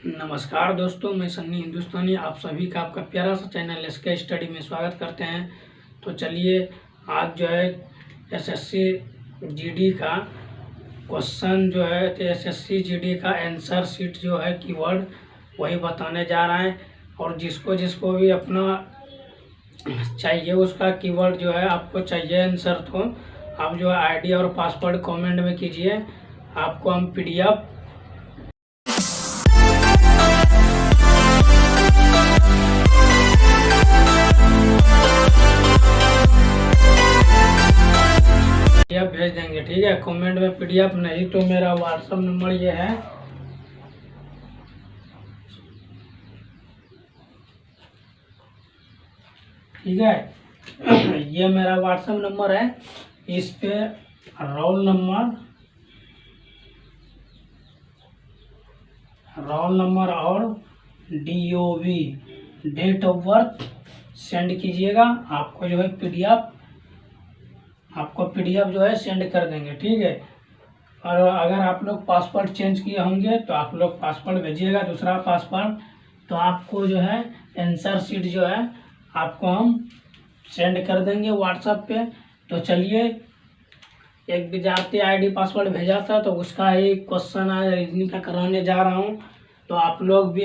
नमस्कार दोस्तों, मैं सन्नी हिंदुस्तानी आप सभी का आपका प्यारा सा चैनल एसके स्टडी में स्वागत करते हैं। तो चलिए आज जो है एसएससी जीडी का क्वेश्चन जो है तो एसएससी जीडी का आंसर शीट जो है कीवर्ड वही बताने जा रहे हैं। और जिसको जिसको भी अपना चाहिए उसका कीवर्ड जो है आपको चाहिए आंसर, तो आप जो है आईडी और पासवर्ड कमेंट में कीजिए, आपको हम पीडीएफ भेज देंगे। ठीक है, कमेंट में पीडीएफ नहीं तो मेरा व्हाट्सएप नंबर ये है, ठीक है। ये मेरा व्हाट्सएप नंबर है, इस पे रोल नंबर और DOB date of birth send कीजिएगा। आपको जो है पीडीएफ जो है सेंड कर देंगे। ठीक है, और अगर आप लोग पासवर्ड चेंज किए होंगे तो आप लोग पासवर्ड भेजिएगा, दूसरा पासवर्ड, तो आपको जो है आंसर शीट जो है आपको हम सेंड कर देंगे व्हाट्सएप पे। तो चलिए, एक विद्यार्थी आईडी पासवर्ड भेजा था तो उसका ही क्वेश्चन आज रीजनिंग का कराने जा रहा हूँ। तो आप लोग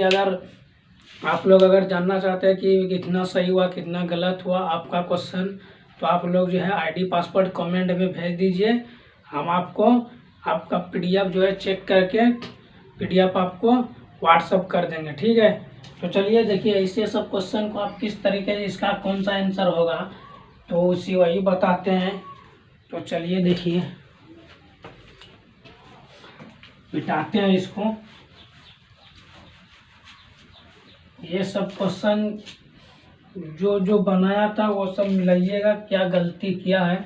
अगर जानना चाहते हैं कि कितना सही हुआ कितना गलत हुआ आपका क्वेश्चन, तो आप लोग जो है आईडी पासवर्ड कमेंट में भेज दीजिए। हम आपको आपका पीडीएफ जो है चेक करके पीडीएफ आपको व्हाट्सअप कर देंगे। ठीक है, तो चलिए देखिए, ऐसे सब क्वेश्चन को आप किस तरीके से इसका कौन सा आंसर होगा तो उसी वही बताते हैं। तो चलिए देखिए, मिटाते हैं इसको। ये सब क्वेश्चन जो बनाया था वो सब मिलाइएगा, क्या गलती किया है,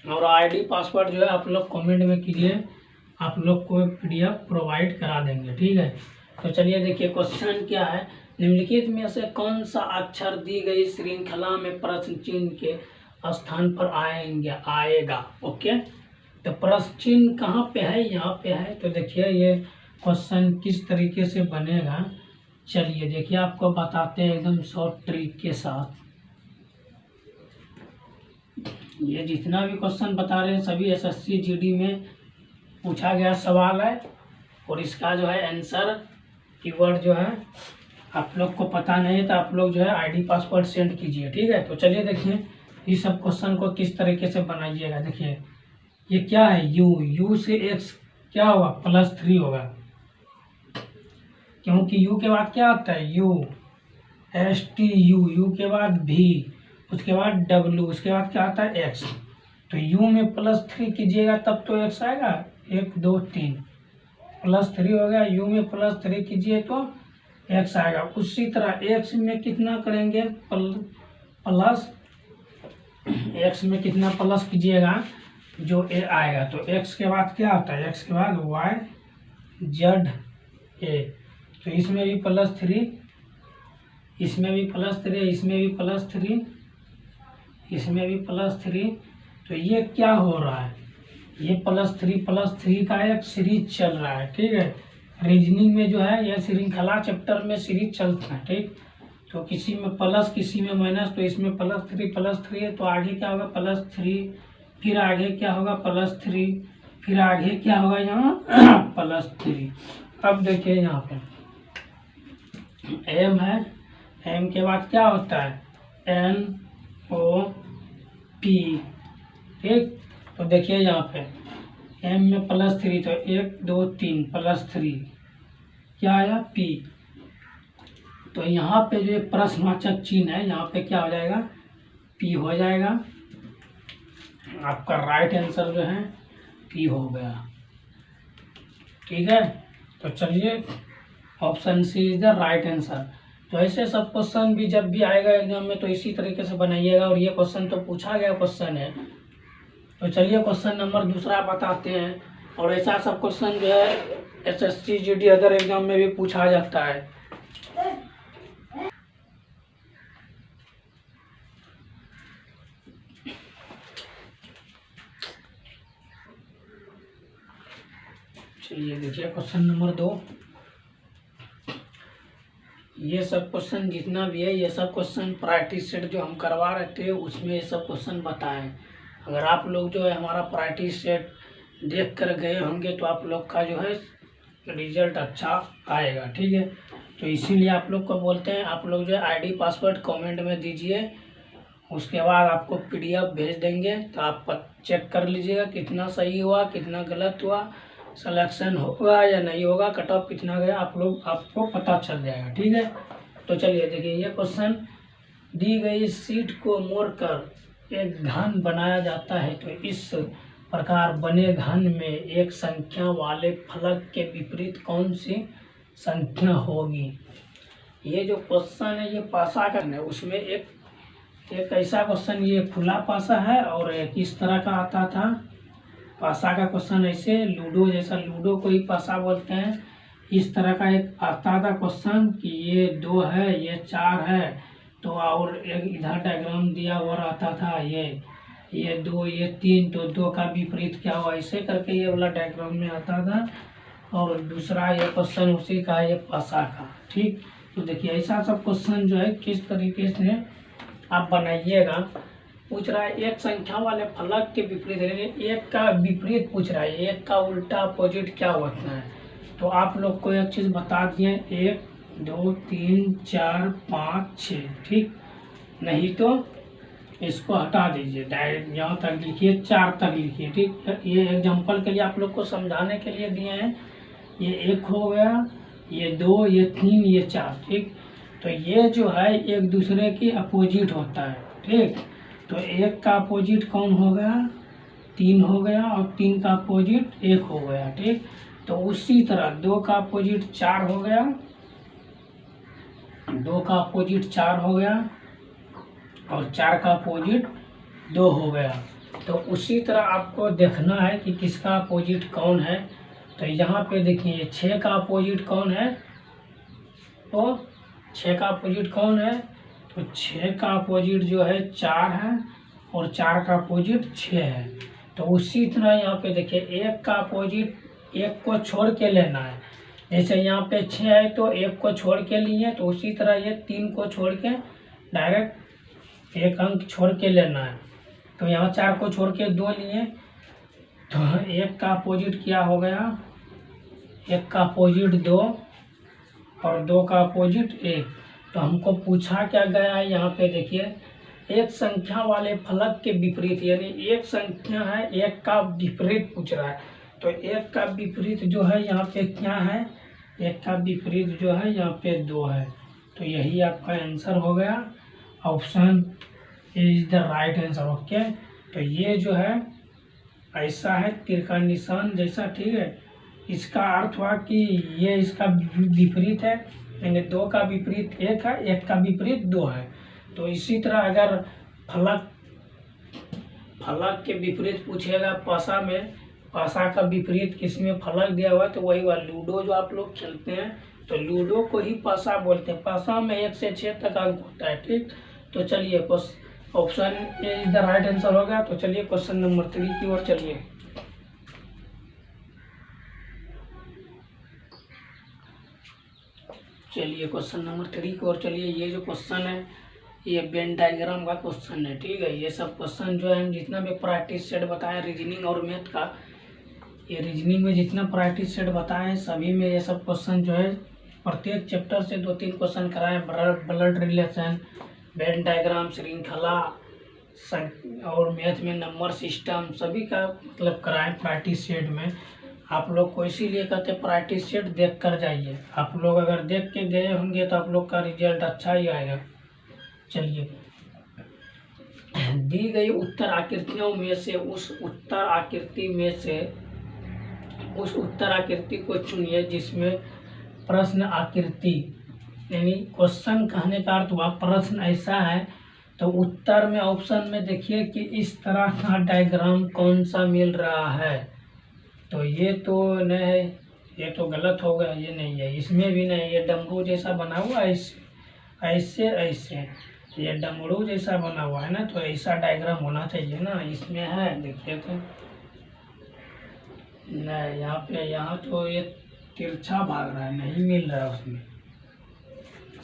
और आईडी पासवर्ड जो है आप लोग कमेंट में कीजिए, आप लोग को पीडीएफ प्रोवाइड करा देंगे। ठीक है, तो चलिए देखिए क्वेश्चन क्या है। निम्नलिखित में से कौन सा अक्षर दी गई श्रृंखला में प्रश्न चिन्ह के स्थान पर आएगा। ओके, तो प्रश्न चिन्ह कहाँ पे है, यहाँ पे है। तो देखिए ये क्वेश्चन किस तरीके से बनेगा, चलिए देखिए आपको बताते हैं एकदम शॉर्ट ट्रिक के साथ। ये जितना भी क्वेश्चन बता रहे हैं सभी एसएससी जीडी में पूछा गया सवाल है, और इसका जो है आंसर कीवर्ड जो है आप लोग को पता नहीं है तो आप लोग जो है आईडी पासवर्ड सेंड कीजिए। ठीक है, तो चलिए देखिए ये सब क्वेश्चन को किस तरीके से बनाइएगा। देखिए ये क्या है, यू से एक्स क्या होगा, +3 होगा, क्योंकि यू के बाद क्या आता है, यू के बाद भी, उसके बाद डब्ल्यू, उसके बाद क्या आता है एक्स। तो यू में +3 कीजिएगा तब तो एक्स आएगा, 1 2 3 +3 हो गया। यू में +3 कीजिए तो एक्स आएगा। उसी तरह एक्स में कितना करेंगे, प्लस एक्स में कितना प्लस कीजिएगा जो ए आएगा। तो एक्स के बाद क्या आता है, एक्स के बाद YZ, तो इसमें भी +3, इसमें भी +3, इसमें भी +3, इसमें भी +3। तो ये क्या हो रहा है, ये +3 का एक सीरीज चल रहा है। ठीक है, रीजनिंग में जो है यह श्रृंखला चैप्टर में सीरीज चलता है। ठीक, तो किसी में प्लस किसी में माइनस, तो इसमें +3 है तो आगे क्या होगा +3, फिर आगे क्या होगा +3, फिर आगे क्या होगा यहाँ +3। अब देखिए यहाँ पे एम है, एम के बाद क्या होता है NOP। ठीक, तो देखिए यहाँ पे एम में +3, तो 1 2 3 +3 क्या आया P। तो यहाँ पे जो प्रश्नवाचक चिन्ह है यहाँ पे क्या हो जाएगा, P हो जाएगा। आपका राइट आंसर जो है P हो गया। ठीक है, तो चलिए option C is the right answer. तो ऐसे सब क्वेश्चन भी जब भी आएगा एग्जाम में तो इसी तरीके से बनाइएगा, और ये क्वेश्चन तो पूछा गया क्वेश्चन है। तो चलिए क्वेश्चन नंबर दूसरा बताते हैं। और ऐसा सब क्वेश्चन जो है एसएससी जीडी अदर एग्जाम में भी पूछा जाता है। चलिए देखिए क्वेश्चन नंबर 2। ये सब क्वेश्चन जितना भी है ये सब क्वेश्चन प्रायोरिटी सेट जो हम करवा रहे थे उसमें ये सब क्वेश्चन बताएं। अगर आप लोग जो है हमारा प्रायोरिटी सेट देख कर गए होंगे तो आप लोग का जो है रिजल्ट अच्छा आएगा, ठीक है। तो इसीलिए आप लोग को बोलते हैं, आप लोग जो है आईडी पासवर्ड कमेंट में दीजिए, उसके बाद आपको पीडीएफ भेज देंगे तो आप चेक कर लीजिएगा कितना सही हुआ कितना गलत हुआ, सिलेक्शन होगा या नहीं होगा, कट ऑफ कितना गया आपको पता चल जाएगा, ठीक है। तो चलिए देखिए ये क्वेश्चन, दी गई सीट को मोड़कर एक घन बनाया जाता है तो इस प्रकार बने घन में एक संख्या वाले फलक के विपरीत कौन सी संख्या होगी। ये जो क्वेश्चन है ये पासा का है, उसमें एक ऐसा क्वेश्चन, ये खुला पासा है और एक इस तरह का आता था पासा का क्वेश्चन, ऐसे लूडो जैसा, लूडो को ही पासा बोलते हैं। इस तरह का एक आता था क्वेश्चन कि ये 2 है ये 4 है, तो और एक इधर डायग्राम दिया हुआ रहता था, ये 2 ये 3, तो 2 का विपरीत क्या हुआ, ऐसे करके ये वाला डायग्राम में आता था। और दूसरा ये क्वेश्चन उसी का, ये पासा का, ठीक। तो देखिए ऐसा सब क्वेश्चन जो है किस तरीके से आप बनाइएगा। पूछ रहा है एक संख्या वाले फलक के विपरीत, एक का विपरीत पूछ रहा है, एक का उल्टा अपोजिट क्या होता है। तो आप लोग को एक चीज़ बता दिए, 1 2 3 4 5 6, ठीक। नहीं तो इसको हटा दीजिए, डायरेक्ट यहाँ तक लिखिए, 4 तक लिखिए, ठीक। ये एग्जाम्पल के लिए आप लोग को समझाने के लिए दिए हैं। ये 1 हो गया, ये 2 ये 3 ये 4, ठीक। तो ये जो है एक दूसरे की अपोजिट होता है, ठीक। तो 1 का अपोजिट कौन हो गया, 3 हो गया, और 3 का अपोजिट 1 हो गया, ठीक। तो उसी तरह 2 का अपोजिट 4 हो गया, 2 का अपोजिट 4 हो गया, और 4 का अपोजिट 2 हो गया। तो उसी तरह आपको देखना है कि किसका अपोजिट कौन है। तो यहाँ पे देखिए 6 का अपोजिट कौन है, तो 6 का अपोजिट कौन है, तो 6 का अपोजिट जो है 4 है, और 4 का अपोजिट 6 है। तो उसी तरह यहाँ पे देखिए 1 का अपोजिट 1 को छोड़ के लेना है, जैसे यहाँ पे 6 है तो 1 को छोड़ के लिए, तो उसी तरह ये 3 को छोड़ के डायरेक्ट 1 अंक छोड़ के लेना है। तो यहाँ 4 को छोड़ के 2 लिए, तो 1 का अपोजिट क्या हो गया, 1 का अपोजिट 2 और 2 का अपोजिट 1। तो हमको पूछा क्या गया है, यहाँ पे देखिए एक संख्या वाले फलक के विपरीत, यानी एक संख्या है 1 का विपरीत पूछ रहा है। तो 1 का विपरीत जो है यहाँ पे क्या है, 1 का विपरीत जो है यहाँ पे 2 है। तो यही आपका आंसर हो गया, option is the right answer, okay. तो ये जो है ऐसा है तीर का निशान जैसा, ठीक है। इसका अर्थ हुआ कि ये इसका विपरीत है, यानी 2 का विपरीत 1 है, 1 का विपरीत 2 है। तो इसी तरह अगर फलक के विपरीत पूछेगा पासा में, पासा का विपरीत किसमें फलक दिया हुआ है, तो वही वाला लूडो जो आप लोग खेलते हैं, तो लूडो को ही पासा बोलते हैं। पासा में 1 से 6 तक अंक होता है, ठीक। तो चलिए option A is the right answer हो गया। तो चलिए क्वेश्चन नंबर 3 की ओर चलिए। चलिए क्वेश्चन नंबर 3 की ओर चलिए। ये जो क्वेश्चन है ये वेन डायग्राम का क्वेश्चन है, ठीक है। ये सब क्वेश्चन जो है जितना भी प्रैक्टिस सेट बताया रीजनिंग और मैथ का, ये रीजनिंग में जितना प्रैक्टिस सेट बताए हैं सभी में ये सब क्वेश्चन जो है प्रत्येक चैप्टर से 2-3 क्वेश्चन कराए, ब्लड रिलेशन, वेन डायग्राम, श्रृंखला, और मैथ में नंबर सिस्टम, सभी का मतलब कराएं प्रैक्टिस सेट में। आप लोग को इसीलिए कहते हैं प्रैक्टिस सेट देख कर जाइए। आप लोग अगर देख के गए होंगे तो आप लोग का रिजल्ट अच्छा ही आएगा। चलिए, दी गई उत्तर आकृतियों में से उस उत्तर आकृति को चुनिए जिसमें प्रश्न आकृति, यानी क्वेश्चन कहने का अर्थ हुआ प्रश्न ऐसा है। तो उत्तर में ऑप्शन में देखिए कि इस तरह का डायग्राम कौन सा मिल रहा है, तो ये तो नहीं है, ये तो गलत हो गया, ये नहीं है, इसमें भी नहीं, ये डमरू जैसा बना हुआ है, ऐसे ऐसे ये डमरू जैसा बना हुआ है ना, तो ऐसा डायग्राम होना चाहिए ना, इसमें है, देखिए तो नहीं, यहाँ तो ये तिरछा भाग रहा है, नहीं मिल रहा है उसमें।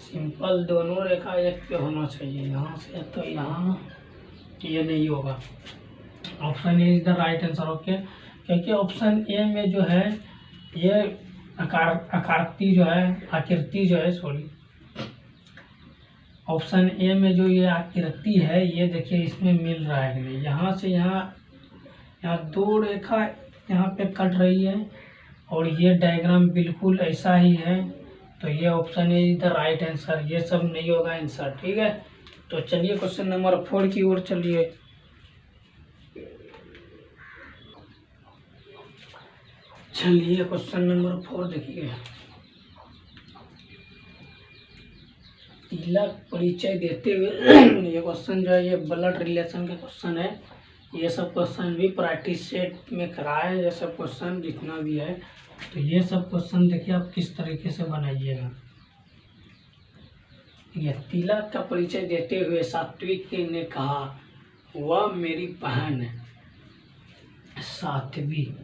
सिंपल दोनों रेखा एक पे होना चाहिए, यहाँ से तो यहाँ ये नहीं होगा। Option A is the right answer. Okay, क्योंकि ऑप्शन ए में जो है ये आकृति जो है सॉरी, ऑप्शन ए में जो ये आकृति है ये देखिए इसमें मिल रहा है कि नहीं। यहाँ से यहाँ दो रेखा यहाँ पे कट रही है और ये डायग्राम बिल्कुल ऐसा ही है, तो ये option A is the right answer. ये सब नहीं होगा आंसर, ठीक है। तो चलिए क्वेश्चन नंबर 4 की ओर चलिए। क्वेश्चन नंबर 4 देखिए। तिलक परिचय देते हुए ये क्वेश्चन जो है ये ब्लड रिलेशन का क्वेश्चन है। ये सब क्वेश्चन भी प्रैक्टिस सेट में कराए हैं, ये सब क्वेश्चन जितना भी है। तो ये सब क्वेश्चन देखिए आप किस तरीके से बनाइएगा। ये तिलक का परिचय देते हुए सात्विक ने कहा, वह मेरी बहन है। सात्विक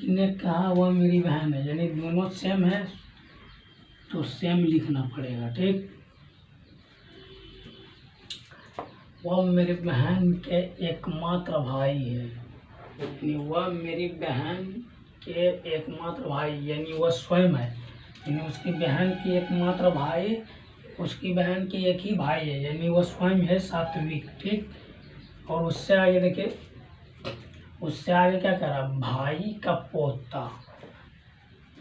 ने कहा वह मेरी बहन है, यानी दोनों सेम है तो सेम लिखना पड़ेगा, ठीक। वह मेरी बहन के एकमात्र भाई है, यानी वह मेरी बहन के एकमात्र भाई, यानी वह स्वयं है, यानी उसकी बहन की एकमात्र भाई, उसकी बहन की एक ही भाई है, यानी वह स्वयं है सात्विक, ठीक। और उससे आगे देखिए, उससे आगे क्या कह रहा, भाई का पोता,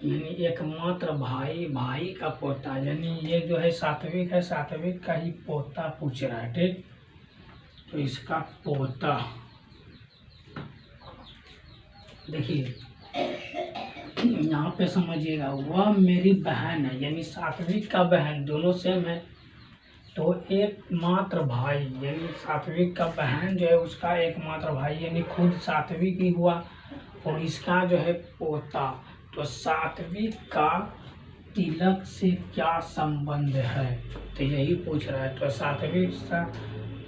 यानी एकमात्र भाई, भाई का पोता, यानी ये जो है सात्विक है, सात्विक का ही पोता पूछ रहा है, ठीक। तो इसका पोता देखिए यहाँ पे समझिएगा, वह मेरी बहन है, यानी सात्विक का बहन, दोनों सेम है। तो एकमात्र भाई, यानी सात्विक का बहन जो है उसका एकमात्र भाई, यानी खुद सात्विक ही हुआ, और इसका जो है पोता। तो सात्विक का तिलक से क्या संबंध है, तो यही पूछ रहा है। तो सात्विक का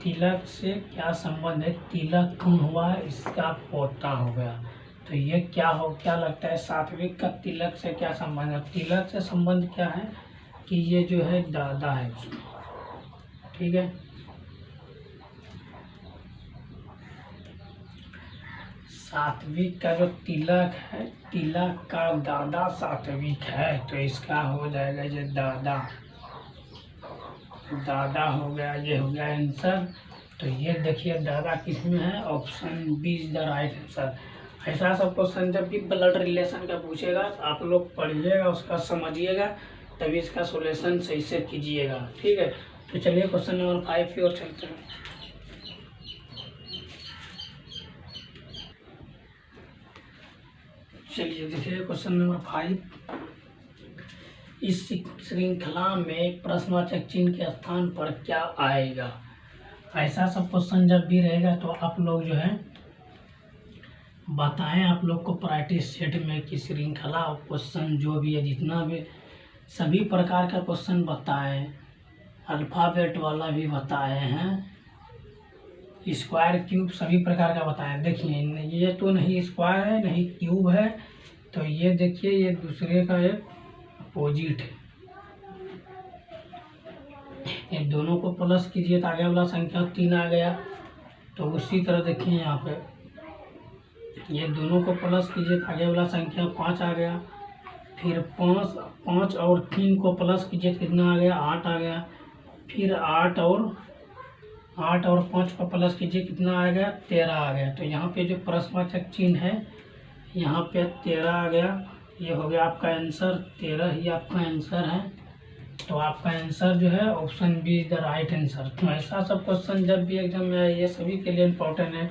तिलक से क्या संबंध है, तिलक कौन हुआ, इसका पोता हो गया। तो ये क्या लगता है, सात्विक का तिलक से क्या संबंध है। तिलक से संबंध क्या है कि ये जो है दादा है उसमें, ठीक है। सात्विक का जो तिलक है, तिलक का दादा सात्विक है, तो इसका हो जाएगा ये दादा हो गया, ये हो गया आंसर। तो ये देखिए दादा किस में है, option B is the right answer. ऐसा सब क्वेश्चन जब भी ब्लड रिलेशन का पूछेगा तो आप लोग पढ़िएगा, उसका समझिएगा, तभी इसका सॉल्यूशन सही से कीजिएगा, ठीक है। तो चलिए क्वेश्चन नंबर 5 की ओर चलते हैं। चलिए देखिए क्वेश्चन नंबर 5। इस श्रृंखला में प्रश्नवाचक चिन्ह के स्थान पर क्या आएगा। ऐसा सब क्वेश्चन जब भी रहेगा तो आप लोग जो है बताएं, आप लोग को प्रैक्टिस सेट में कि श्रृंखला क्वेश्चन जो भी है, जितना भी सभी प्रकार का क्वेश्चन बताएं, अल्फ़ाबेट वाला भी बताए हैं, स्क्वायर क्यूब सभी प्रकार का बताएं। देखिए ये तो नहीं स्क्वायर है नहीं क्यूब है, तो ये देखिए ये दूसरे का एक अपोजिट है। ये दोनों को प्लस कीजिए तो आगे वाला संख्या 3 आ गया। तो उसी तरह देखिए यहाँ पे ये दोनों को प्लस कीजिए तो आगे वाला संख्या 5 आ गया। फिर 5 और 3 को प्लस कीजिए तो कितना आ गया, 8 आ गया। फिर 8 और 5 को प्लस कीजिए कितना आ गया, 13 आ गया। तो यहाँ पे जो प्रश्नवाचक चिन्ह है यहाँ पे 13 आ गया। ये हो गया आपका आंसर, 13 ही आपका आंसर है। तो आपका आंसर जो है option B is the right answer. तो ऐसा सब क्वेश्चन जब भी एग्जाम में आए, ये सभी के लिए इम्पोर्टेंट है।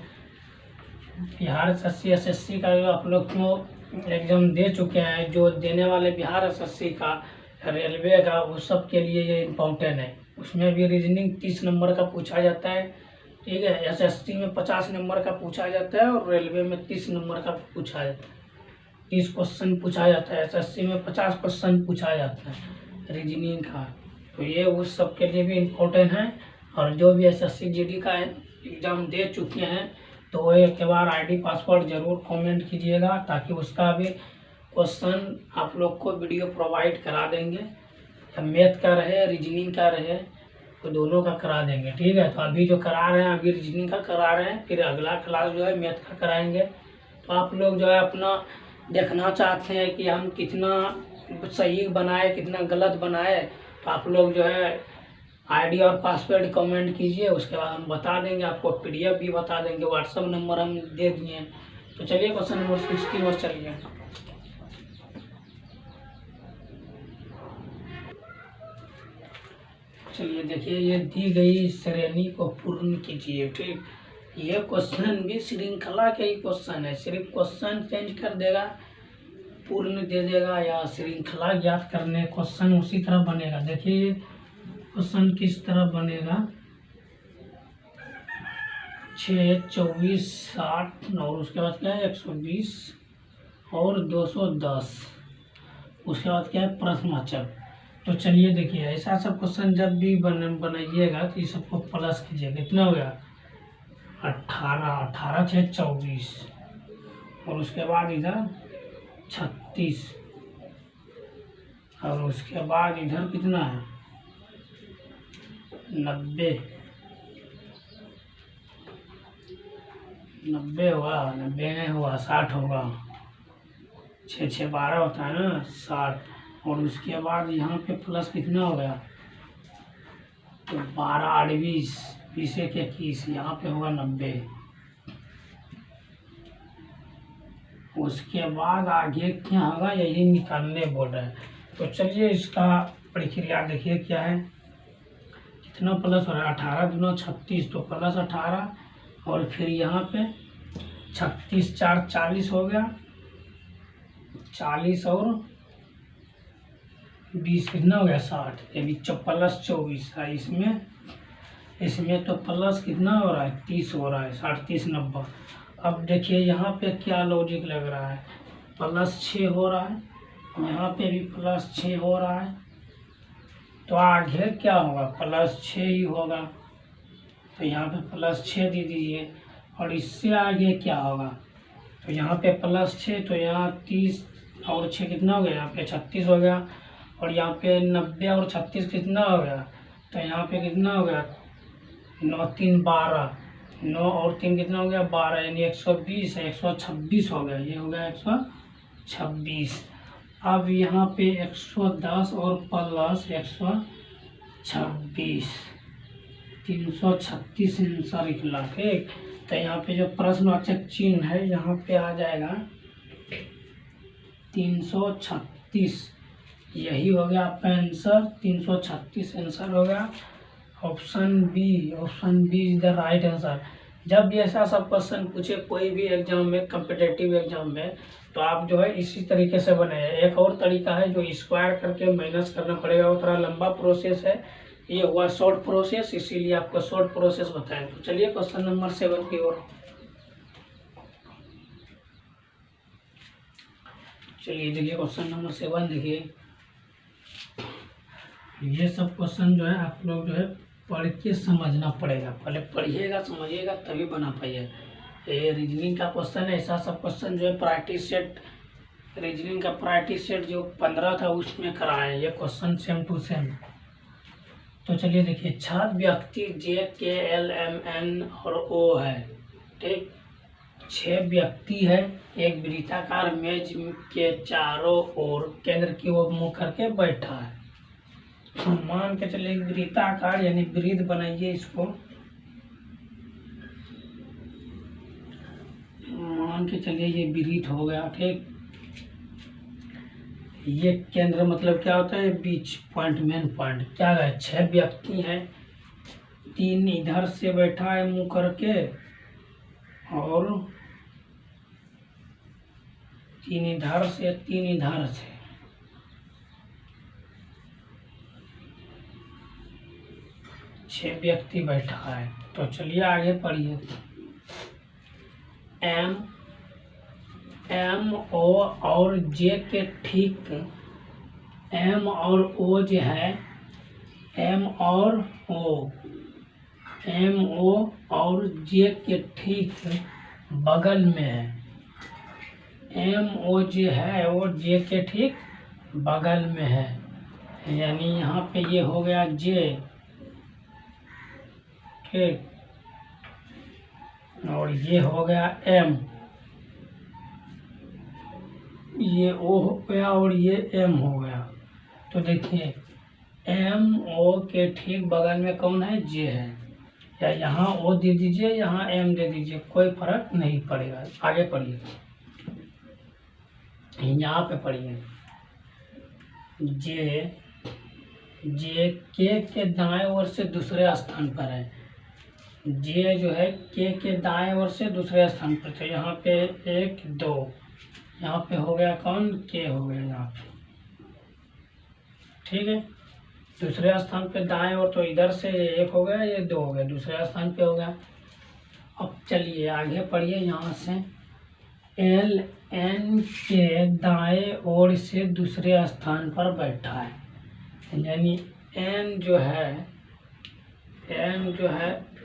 बिहार SSC का जो आप लोग को एग्जाम दे चुके हैं, जो देने वाले बिहार SSC का, रेलवे का, वो सब के लिए ये इम्पोर्टेंट है। उसमें भी रीजनिंग 30 नंबर का पूछा जाता है, ठीक है। SSC में 50 नंबर का पूछा जाता है और रेलवे में 30 नंबर का पूछा जाता है। 30 क्वेश्चन पूछा जाता है, SSC में 50 क्वेश्चन पूछा जाता है रीजनिंग का। तो ये उस सब के लिए भी इम्पोर्टेंट है। और जो भी SSC GD का एग्ज़ाम दे चुके हैं तो वो एक बार ID पासवर्ड ज़रूर कमेंट कीजिएगा, ताकि उसका भी क्वेश्चन आप लोग को वीडियो प्रोवाइड करा देंगे। या मैथ का रहे रीजनिंग का रहे तो दोनों का करा देंगे, ठीक है। तो अभी जो करा रहे हैं अभी रीजनिंग का करा रहे हैं, फिर अगला क्लास जो है मैथ का कराएंगे। तो आप लोग जो है अपना देखना चाहते हैं कि हम कितना सही बनाए कितना गलत बनाए, तो आप लोग जो है ID और पासवर्ड कमेंट कीजिए, उसके बाद हम बता देंगे आपको, PDF भी बता देंगे, व्हाट्सअप नंबर हम दे दिए। तो चलिए क्वेश्चन नंबर 6 की ओर चलिए। चलिए देखिए, ये दी गई श्रेणी को पूर्ण कीजिए, ठीक। ये क्वेश्चन भी श्रृंखला के ही क्वेश्चन है, सिर्फ क्वेश्चन चेंज कर देगा, पूर्ण दे देगा या श्रृंखला ज्ञात करने क्वेश्चन उसी तरह बनेगा। देखिए क्वेश्चन किस तरह बनेगा, 6, 24, 60 और उसके बाद क्या है 120 और 210, उसके बाद क्या है प्रश्नवाचक। तो चलिए देखिए, ऐसा सब क्वेश्चन जब भी बनाइएगा तो ये सबको प्लस कीजिए। कितना हो गया 18, 6, 24 और उसके बाद इधर 36 और उसके बाद इधर कितना है 90 हुआ, 90 नहीं हुआ 60 होगा, 6, 6, 12 होता है ना 60। और उसके बाद यहाँ पे प्लस कितना हो गया तो 12, 8, 20, 20, 1, 21, यहाँ पे होगा 90। उसके बाद आगे क्या होगा यही निकालने बोल रहे हैं। तो चलिए इसका प्रक्रिया देखिए क्या है, कितना प्लस हो रहा है 18 दूना 36, तो प्लस 18 और फिर यहाँ पे 36, 4, 40 हो गया, 40 और 20 कितना हो गया 60, ये भी प्लस 24 है इसमें तो प्लस कितना हो रहा है 30 हो रहा है, 60, 30, 90। अब देखिए यहाँ पे क्या लॉजिक लग रहा है, प्लस 6 हो रहा है, यहाँ पे भी प्लस 6 हो रहा है, तो आगे क्या होगा प्लस 6 ही होगा, तो यहाँ पे प्लस 6 दे दीजिए। और इससे आगे क्या होगा, तो यहाँ पे प्लस 6, तो यहाँ 30 और 6 कितना हो गया, यहाँ पे 36 हो गया। और यहाँ पे 90 और 36 कितना हो गया, तो यहाँ पे कितना हो गया 9, 3, 12, 9 और 3 कितना हो गया 12, यानी 120 है, 126 हो गया, ये हो गया 126। अब यहाँ पे 110 और प्लस 126, 336 आंसर निकला, ठीक। तो यहाँ पे जो प्रश्नवाचक चिन्ह है यहाँ पे आ जाएगा 336, यही हो गया आपका आंसर, 336 आंसर हो गया। Option B is the right answer. जब भी ऐसा सब क्वेश्चन पूछे कोई भी एग्जाम में, कम्पिटेटिव एग्जाम में, तो आप जो है इसी तरीके से बनाए। एक और तरीका है जो स्क्वायर करके माइनस करना पड़ेगा, वो थोड़ा लंबा प्रोसेस है, ये हुआ शॉर्ट प्रोसेस, इसीलिए आपको शॉर्ट प्रोसेस बताएं। तो चलिए क्वेश्चन नंबर 7 की ओर चलिए। देखिए क्वेश्चन नंबर 7 देखिए, ये सब क्वेश्चन जो है आप लोग जो है पढ़ के समझना पड़ेगा, पहले पढ़िएगा समझिएगा तभी बना पाइए। ये रीजनिंग का क्वेश्चन है, ऐसा सब क्वेश्चन जो है प्रैक्टिस सेट, रीजनिंग का प्रैक्टिस सेट जो 15 था उसमें कराए ये क्वेश्चन सेम टू सेम। तो चलिए देखिए, 6 व्यक्ति JKLMN और O है, ठीक। 6 व्यक्ति है, एक वृत्ताकार मेज के चारों ओर केंद्र की ओर मुँह करके बैठा है। मान के चलिए वृत्ताकार यानी वृत्त बनाइए इसको, मान के चलिए ये वृत्त हो गया, ठीक। ये केंद्र मतलब क्या होता है बीच पॉइंट, मेन पॉइंट क्या है। 6 व्यक्ति हैं, 3 इधर से बैठा है मुंह करके और 3 इधर से, 3 इधर से। छह व्यक्ति बैठा है। तो चलिए आगे पढ़िए। एम ओ और जे के ठीक, एम और ओ जो है, एम और ओ एम ओ और जे के ठीक बगल में है। एम ओ जे है वो जे के ठीक बगल में है, यानी यहाँ पे ये हो गया जे, ठीक, और ये हो गया एम, ये ओ हो गया और ये एम हो गया। तो देखिए एम ओ के ठीक बगल में कौन है, जे है, या यहाँ ओ दे दीजिए यहाँ एम दे दीजिए, कोई फर्क नहीं पड़ेगा। आगे पढ़िए, यहाँ पे पढ़िए, जे जे के दाएं ओर से दूसरे स्थान पर है। जे जो है के दाएं ओर से दूसरे स्थान पर, तो यहाँ पे 1 2, यहाँ पे हो गया कौन, के हो गया यहाँ पे, ठीक है। दूसरे स्थान पे दाएं ओर, तो इधर से ये 1 हो गया, ये 2 हो गया, दूसरे स्थान पे हो गया। अब चलिए आगे पढ़िए, यहाँ से एल एन के दाएं ओर से दूसरे स्थान पर बैठा है, यानी एन जो है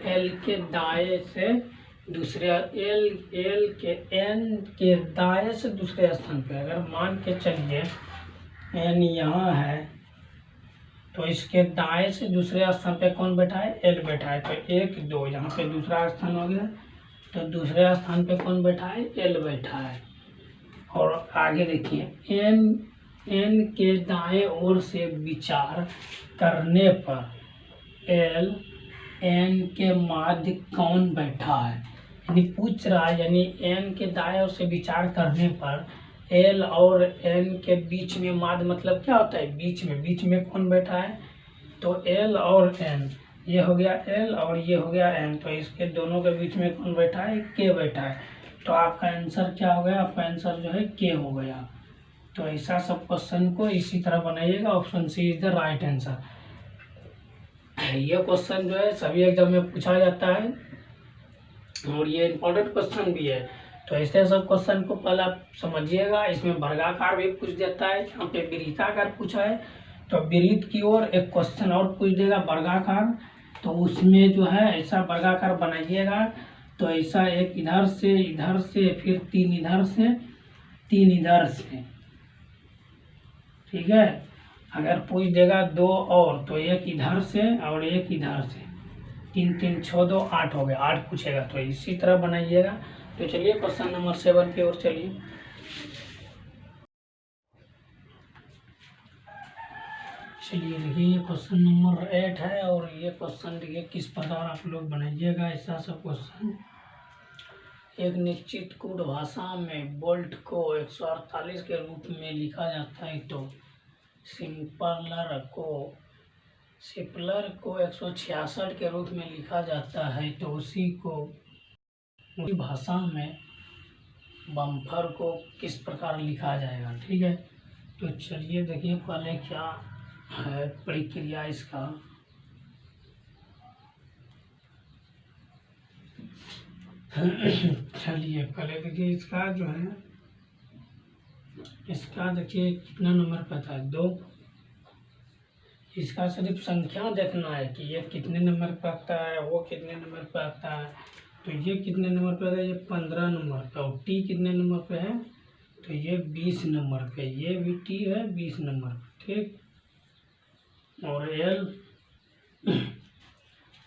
एल के दाएं से दूसरे, एल के एन के दाएं से दूसरे स्थान पे, अगर मान के चलिए एन यहाँ है तो इसके दाएं से दूसरे स्थान पे कौन बैठा है, एल बैठा है। तो 1 2 यहाँ पे दूसरा स्थान हो गया, तो दूसरे स्थान पे कौन बैठा है, एल बैठा है। और आगे देखिए एन के दाएं ओर से विचार करने पर एल एन के माध्य कौन बैठा है, यानी पूछ रहा है, यानी एन के दाएं ओर से विचार करने पर एल और एन के बीच में माध्य मतलब क्या होता है, बीच में कौन बैठा है, तो एल और एन, ये हो गया एल और ये हो गया एन, तो इसके दोनों के बीच में कौन बैठा है, के बैठा है। तो आपका आंसर क्या हो गया, आपका आंसर जो है के हो गया। तो ऐसा सब क्वेश्चन को इसी तरह बनाइएगा, option C is the right answer. ये क्वेश्चन जो है सभी एग्जाम में पूछा जाता है और ये इम्पोर्टेंट क्वेश्चन भी है। तो ऐसे सब क्वेश्चन को पहले आप समझिएगा। इसमें वर्गाकार भी पूछ देता है, यहाँ पे वृत्ताकार पूछा है, तो वृत्त की ओर एक क्वेश्चन और पूछ देगा वर्गाकार, तो उसमें जो है ऐसा वर्गाकार बनाइएगा। तो ऐसा एक इधर से फिर 3 इधर से 3 इधर से, ठीक है। अगर पूछ देगा 2 और, तो 1 इधर से और 1 इधर से, 3 3 6 2 8 हो गया, 8 पूछेगा, तो इसी तरह बनाइएगा। तो चलिए क्वेश्चन नंबर 7 की ओर चलिए। देखिए ये क्वेश्चन नंबर 8 है और ये क्वेश्चन देखिए किस प्रकार आप लोग बनाइएगा ऐसा सब क्वेश्चन। एक निश्चित कोड भाषा में बोल्ट को 148 के रूप में लिखा जाता है, तो सिंपलर को 166 के रूप में लिखा जाता है, तो उसी भाषा में बम्फर को किस प्रकार लिखा जाएगा, ठीक है। तो चलिए देखिए पहले क्या है प्रक्रिया इसका। चलिए पहले देखिए इसका जो है, इसका देखिए कितना नंबर पे आता है, 2। इसका सिर्फ संख्या देखना है कि ये कितने नंबर पे आता है, वो कितने नंबर पे आता है। तो ये कितने नंबर पे आता है, ये 15 नंबर पे, और टी कितने नंबर पे है, तो ये 20 नंबर पे, ये भी टी है 20 नंबर पे, ठीक। और एल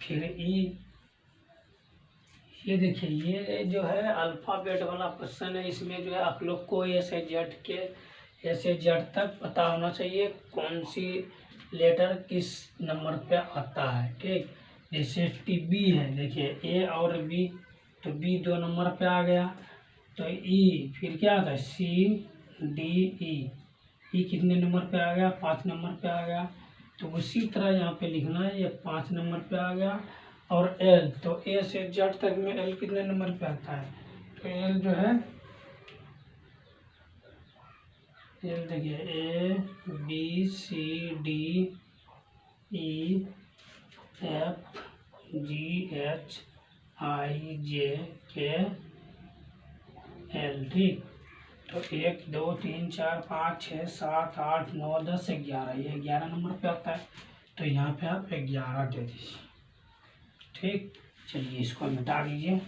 फिर ई, ये देखिए ये जो है अल्फ़ाबेट वाला क्वेश्चन है। इसमें जो है आप लोग को ए से जेड तक पता होना चाहिए कौन सी लेटर किस नंबर पे आता है, ठीक। जैसे टी बी है, देखिए ए और बी, तो बी 2 नंबर पे आ गया। तो ई फिर क्या आता है, सी डी ई कितने नंबर पे आ गया, 5 नंबर पे आ गया। तो उसी तरह यहाँ पे लिखना है, ये 5 नंबर पे आ गया। और एल, तो ए से जेड तक में एल कितने नंबर पे आता है, तो एल जो है, एल देखिए A B C D E F G H I J K L, ठीक। तो 1 2 3 4 5 6 7 8 9 10 11, ये 11 नंबर पे आता है। तो यहाँ पे आप 11 दे दीजिए, ठीक, चलिए इसको मिटा दीजिए।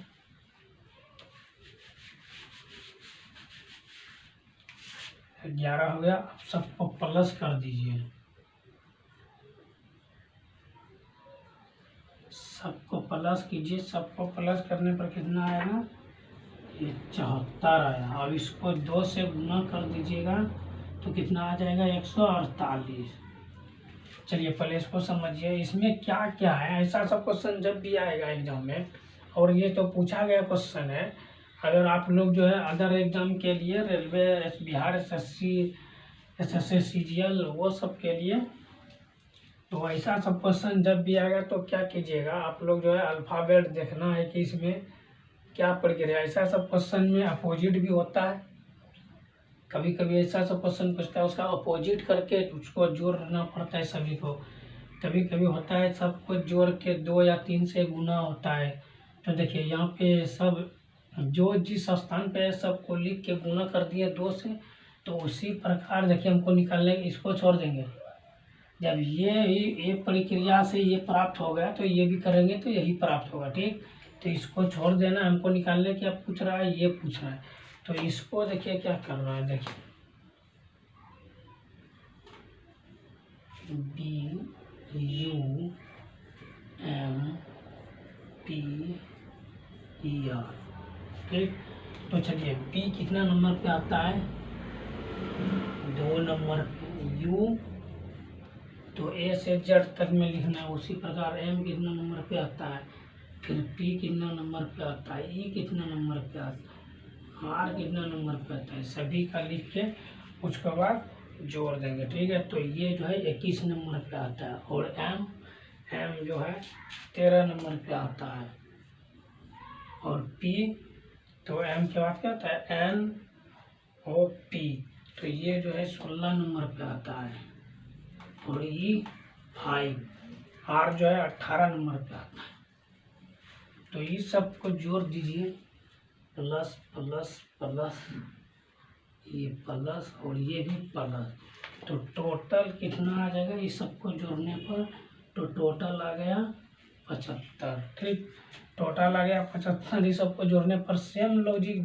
ग्यारह हो गया। अब सबको प्लस कर दीजिए, सबको प्लस कीजिए। सबको प्लस करने पर कितना आएगा, ये 74 आया। अब इसको 2 से गुना कर दीजिएगा तो कितना आ जाएगा, 148। चलिए पहले इसको समझिए, इसमें क्या क्या है। ऐसा सब क्वेश्चन जब भी आएगा एग्जाम में, और ये तो पूछा गया क्वेश्चन है। अगर आप लोग जो है अदर एग्जाम के लिए, railway, Bihar SSC, SSC CGL, वो सब के लिए, तो ऐसा सब क्वेश्चन जब भी आएगा तो क्या कीजिएगा, आप लोग जो है अल्फ़ाबेट देखना है कि इसमें क्या प्रक्रिया। ऐसा सब क्वेश्चन में अपोजिट भी होता है, कभी कभी ऐसा सब क्वेश्चन पूछता है, उसका अपोजिट करके उसको जोड़ना पड़ता है सभी को। कभी कभी होता है सबको जोड़ के 2 या 3 से गुना होता है। तो देखिए यहाँ पे सब जो जिस स्थान पे है सबको लिख के गुना कर दिए 2 से, तो उसी प्रकार देखिए हमको निकालने, इसको छोड़ देंगे। जब ये प्रक्रिया से ये प्राप्त हो गया तो ये भी करेंगे तो यही प्राप्त होगा। ठीक, तो इसको छोड़ देना, हमको निकालने क्या पूछ रहा है, ये पूछ रहा है। तो इसको देखिए क्या करना है, देखिए BUMPER। ठीक, तो चलिए P कितना नंबर पे आता है, 2 नंबर पे। U तो A से Z तक में लिखना है। उसी प्रकार M कितना नंबर पे आता है, फिर P कितना नंबर पे आता है, E कितना नंबर पे आता है, R कितना नंबर पे आता है, सभी का लिख के उसके बाद जोड़ देंगे। ठीक है, तो ये जो है 21 नंबर पे आता है। और M जो है 13 नंबर पे आता है। और P तो M के बाद क्या आता है, NOP, तो ये जो है 16 नंबर पे आता है। और E 5, R जो है 18 नंबर पे आता है। तो ये सब को जोड़ दीजिए, प्लस प्लस प्लस, ये प्लस और ये भी प्लस, तो टोटल कितना आ जाएगा इस सबको जोड़ने पर, तो टोटल आ गया 75। ठीक, टोटल आ गया 75। इस सबको जोड़ने पर सेम लॉजिक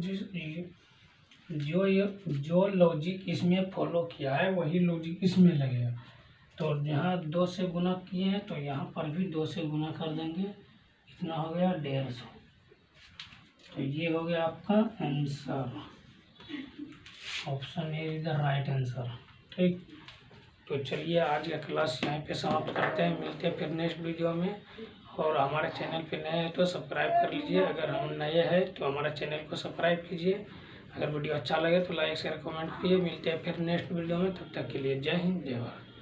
जो लॉजिक इसमें फॉलो किया है वही लॉजिक इसमें लगेगा। तो यहाँ 2 से गुना किए हैं तो यहाँ पर भी 2 से गुना कर देंगे, कितना हो गया, 150। तो ये हो गया आपका answer, option A is the right answer. ठीक, तो चलिए आज का क्लास यहाँ पे समाप्त करते हैं, मिलते हैं फिर नेक्स्ट वीडियो में। और हमारे चैनल पे नए हैं तो सब्सक्राइब कर लीजिए, अगर हम नए हैं तो हमारे चैनल को सब्सक्राइब कीजिए। अगर वीडियो अच्छा लगे तो लाइक शेयर कमेंट कीजिए। मिलते हैं फिर नेक्स्ट वीडियो में, तब तक के लिए जय हिंद, जय भारत।